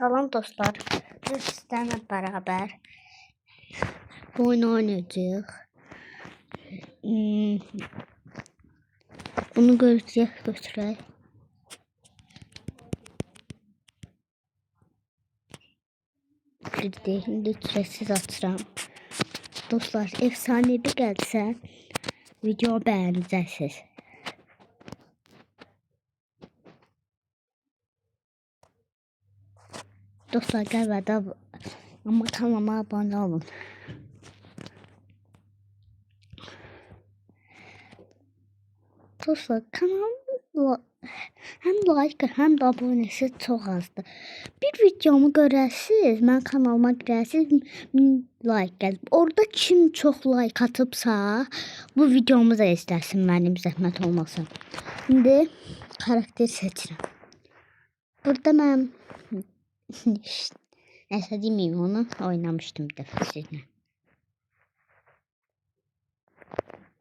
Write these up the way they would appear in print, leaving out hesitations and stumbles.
Salam dostlar. Biz sizlərlə bərabər bu oyunu oynayacağıq. Bunu götürək. İndi ücretsiz açıram. Dostlar, efsanevi gəlsə video bəyənəcəksiniz. Dostlar, gəlmədə amma kanalıma abunə olun. Dostlar, kanalımda həm like, həm də abunəsi çox azdır. Bir videomu görəsiniz, mən kanalıma girəsiniz, 1000 like gəlib. Orada kim çox like atıbsa, bu videomu da izləsin, mənim zəhmət olmasın. İndi karakter seçirəm. Burada mən nəsə deməyim, onu oynamışdım bir dəfə sizinlə.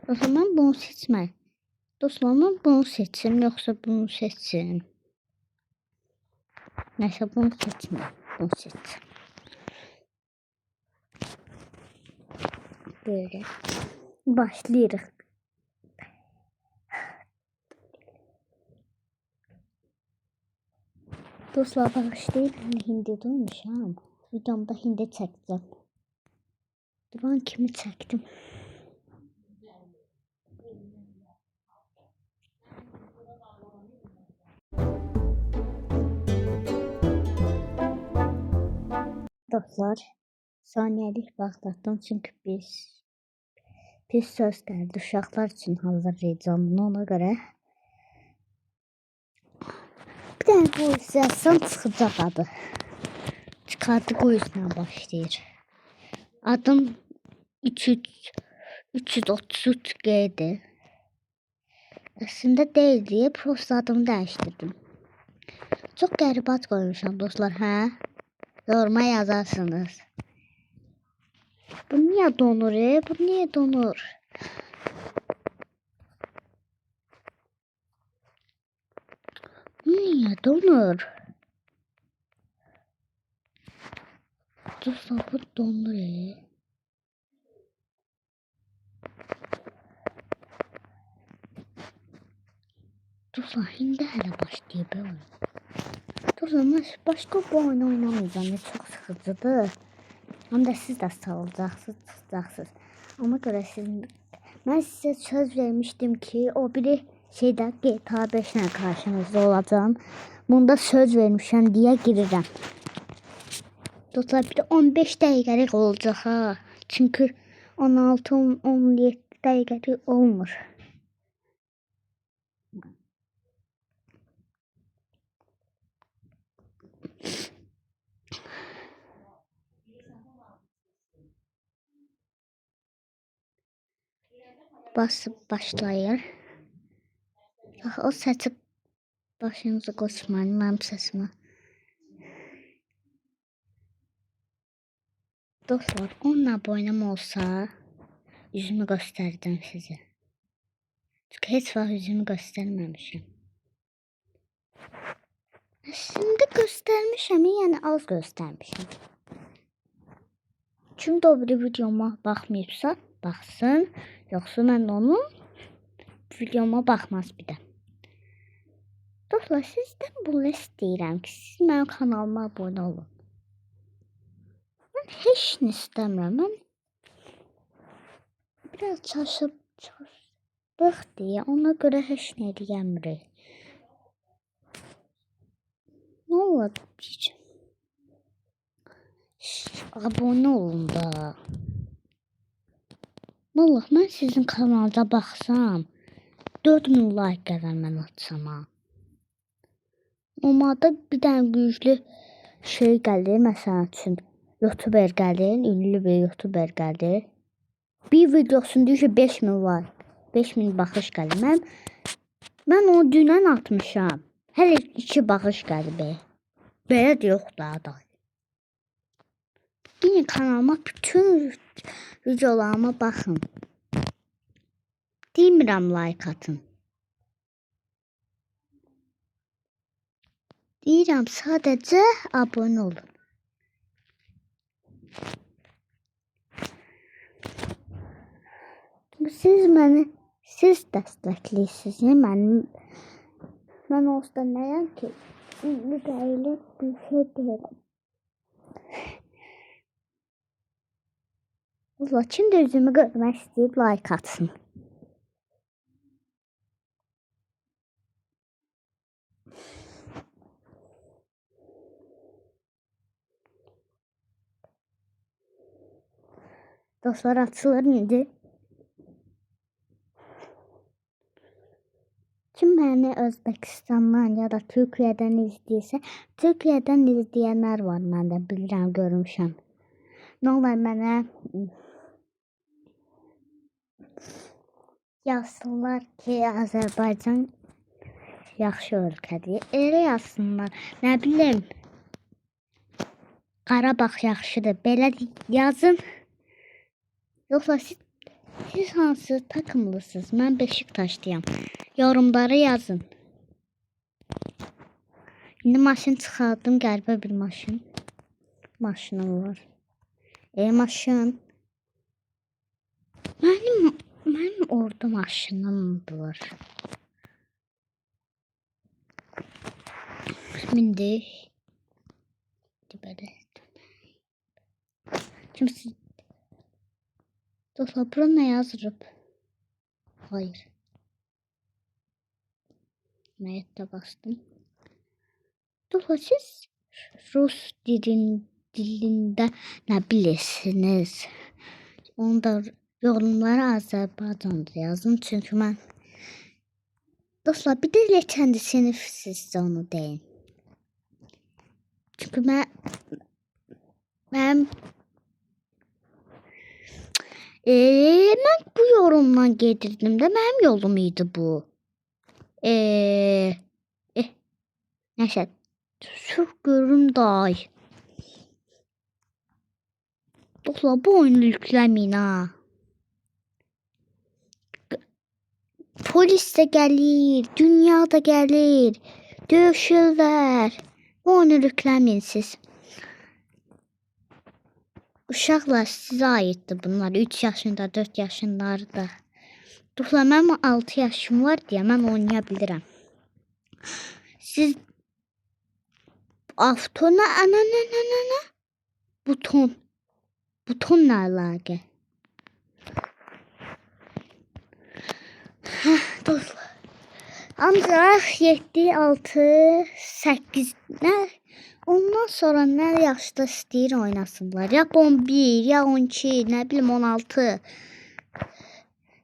O zaman bunu seçmək. Dostlar, mən bunu seçim, yoxsa bunu seçim? Nəsə bunu seçməyim, bunu seçim. Böyle. Başlayırıq. Dostlar, başlayıb hindi duymuşam. Videomda hindi çəkdim. Duran kimi çəkdim. Dostlar, saniyelik vaxtlattım çünkü pis söz gəldi. Uşaqlar üçün hazırlayacağım bunu, ona göre. Bir tane bu izləyəsən çıxacaq adı. Çıxardı qoyusuna başlayır. Adım 333G'dir. Əslində deyil deyə prosta adımı dəyişdirdim. Çox qəribə ad qoymuşam dostlar, hə? Yoruma yazarsınız. Bu niye donur? Bu niye donur? Niye donur? Dostlar, bu donur. Dostlar, indi hələ başlayıb oyun. Dostlar, mən başqa bu oyunu oynamayacağım. Çox sıxıcıdır. Həm də siz də salacaqsınız, çıxacaqsınız. Ona görə mən sizə söz vermişdim ki, o biri şeydə GTA 5 ilə karşınızda olacağım. Bunda söz vermişəm deyə girirəm. Dostlar, bir 15 dəqiqəlik olacaq ha. Çünki 16-17 dəqiqəlik olmur. Basıp başlayır. O səsi başınızı qoşmayın, mənim səsimi. Dostlar, 10 abonem olsa yüzümü gösterdim size. Çünkü heç vaxt yüzümü göstermemişim. Şimdi göstermişim, yani az göstermişim. Kim de o bir videoma baxmayıbsa baxsın, yoxsa mən onun videoma baxmaz bir də. Dostlar, sizdən bunu istəyirəm ki, siz mənim kanalıma abunə olun. Mən heç nə istəmirəm. Mən biraz çaşıb deyə ona görə heç nə eləyəmirik. Nə olar deyəcəm? Abunə olun da. Vallahi mən sizin kanalda baxsam 4000 like gələr mən atsama. Normalda bir dənə güclü şey gəlir, məsələn üçün YouTuber gəlir, ünlü bir YouTuber gəlir. Bir videosunda 5000 like, 5000 baxış gəlir. Mən o dünən atmışam. Hələ 2 baxış gəlib. Belə də yox da. Yine kanalıma bütün videolarıma baxın. Demirəm like atın. Deyirəm, sadəcə abunə olun. Siz dəstəkləyirsiniz. Mən olsa nəyəm ki? Müqayilə bir şey deyirəm. Valla kim də üzümü görmək istəyib like atsın. Dostlar, açılır indi. Kim məni Özbəkistandan ya da Türkiyədən izləyirsə, Türkiyədən izləyənlər var, mən də bilirəm, görmüşəm. Nə olar mənə yazsınlar ki, Azərbaycan yaxşı ölkədir. Elə yazsınlar. Nə bilim, Qarabağ yaxşıdır. Belə yazın. Yoxsa siz hansı takımlısınız? Mən Beşiktaşlıyam. Yorumlara yazın. İndi maşın çıxardım, qəribə bir maşın. Maşınım var. Maşın. Mənim orada maşınım var. Mindik. Belə. Kimsə dostlar, bura nə yazırıb? Hayır. Məyətdə bastım. Dostlar, siz Rus dilində nə bilirsiniz? Onu da yorumlara Azərbaycan'da yazın. Çünki mən dostlar, bir də neçənci sinifsizsə onu deyin. Çünki mən bu yorumdan gedirdim də, mənim yolum idi bu. Nəsə, sürf görürüm day. Dostlar, bu oyunu yükləməyin ha. Polis də gəlir, dünya da gəlir, döyüşürlər. Bu oyunu yükləməyin siz. Uşaqlar sizə aiddir bunlar. 3 yaşında, 4 yaşınlarda. Dostlar, mənim 6 yaşım var deyə mən oynaya bilirəm. Siz avtona buton nə əlaqə? Dostlar. Ancaq 7, 6, 8 ondan sonra nə yaşda istəyir oynasınlar. Ya 11, ya 12, nə bilim 16.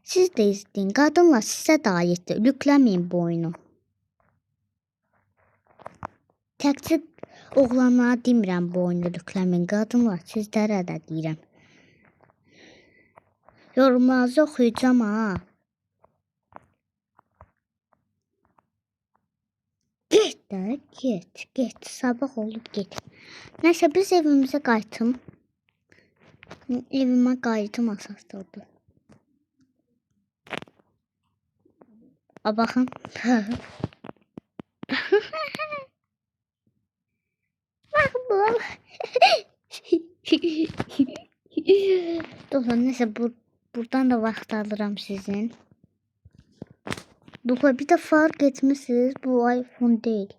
Siz də izləyin. Qadınlar sizə də aiddir. Yükləməyin bu oyunu. Təkcə oğlanlara demirəm bu oyunu yükləməyin. Qadınlar sizlərə də deyirəm. Yorumlarınızı oxuyacağım ha. Get də, get. Sabah olub get. Nəsə, biz evimizə qayıtım. Evimə qayıtım əsasdadır. Baxın. Bax bu. Dostlar, nəsə buradan da vaxt alıram sizin. Dostlar, bir də fark etmişsiniz, bu iPhone değil.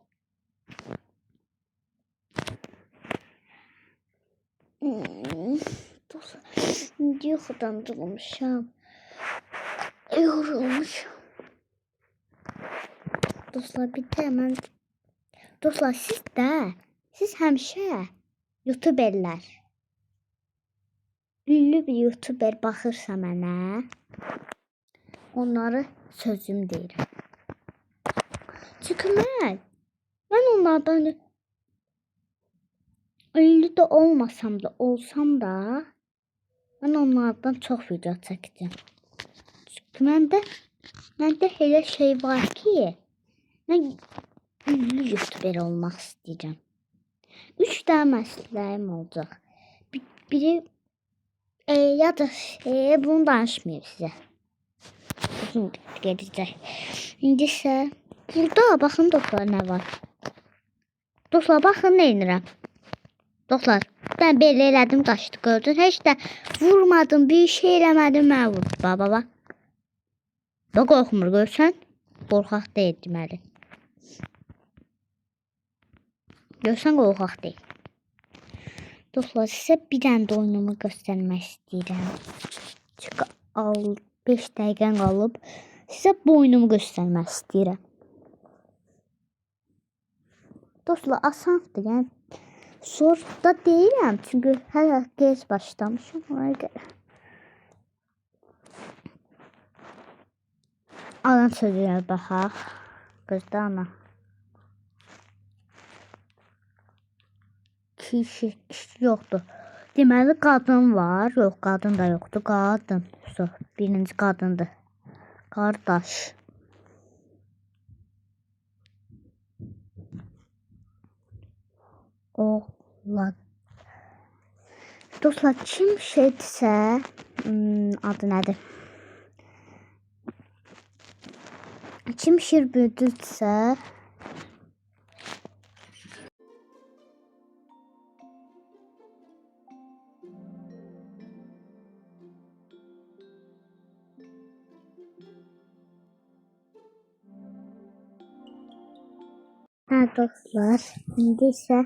Dostlar, indi yuxudan durmuşam. Yorulmuşam. Dostlar, bir də mən... Dostlar, siz həmişə YouTuberlər, ünlü bir YouTuber baxırsa mənə, onları sözüm deyirəm. Çünki mən onlardan ünlü də olmasam da, olsam da, mən onlardan çox video çəkəcəm. Çünki məndə elə şey var ki, mən ünlü YouTuber olmaq istəyirəm. 3 dənə məsləhətim olacaq. Biri ya da bunu danışmayayım sizə. Uzun gedəcək. İndi isə burada baxın dostlar nə var. Dostlar, baxın nə edirəm. Dostlar, ben belə elədim, qaçdı, gördün. Heç də vurmadım, bir şey eləmədim, mənə vurdu. Baba. Da qorxmur, görsən? Qorxaq deyil deməli. Görsən, qorxaq deyil. Dostlar, sizə bir dənə də oyunumu göstərmək istəyirəm. Çünki 5 dəqiqən qalıb. Sizə bu oyunumu göstərmək istəyirəm. Dostlar, asandır, yəni. Sorda deyirəm, çünki hələ gec başlamışım. Ona görə. Alan sözünə baxaq. Qızda ana. Kişi yoxdur. Deməli, qadın var. Yox, qadın da yoxdur. Qadın. Birinci qadındır. Qardaş. Oğlan. Dostlar, kim şeydirsə, adı nədir? Kim şirbüdürsə, dostlar, indi isə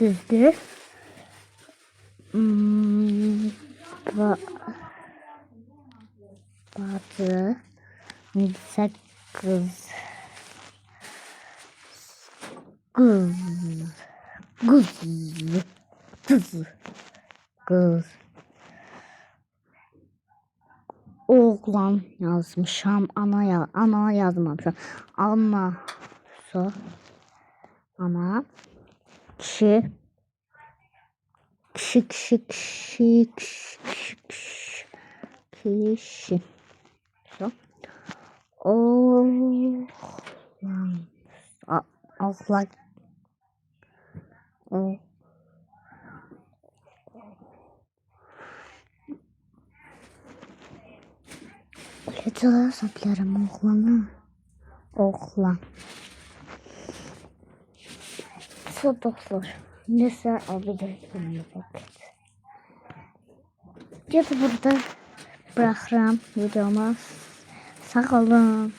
düzdür. Bacı, isə qız. Qız. Oğlan yazmışam, ana yazmamışam. Ana, ana, kişi, oğlan, oğlan, Öyle oğlanı. Oğlan. Dostlar. Neyse alacağım. Burada bırakıram videomu. Sağ olun.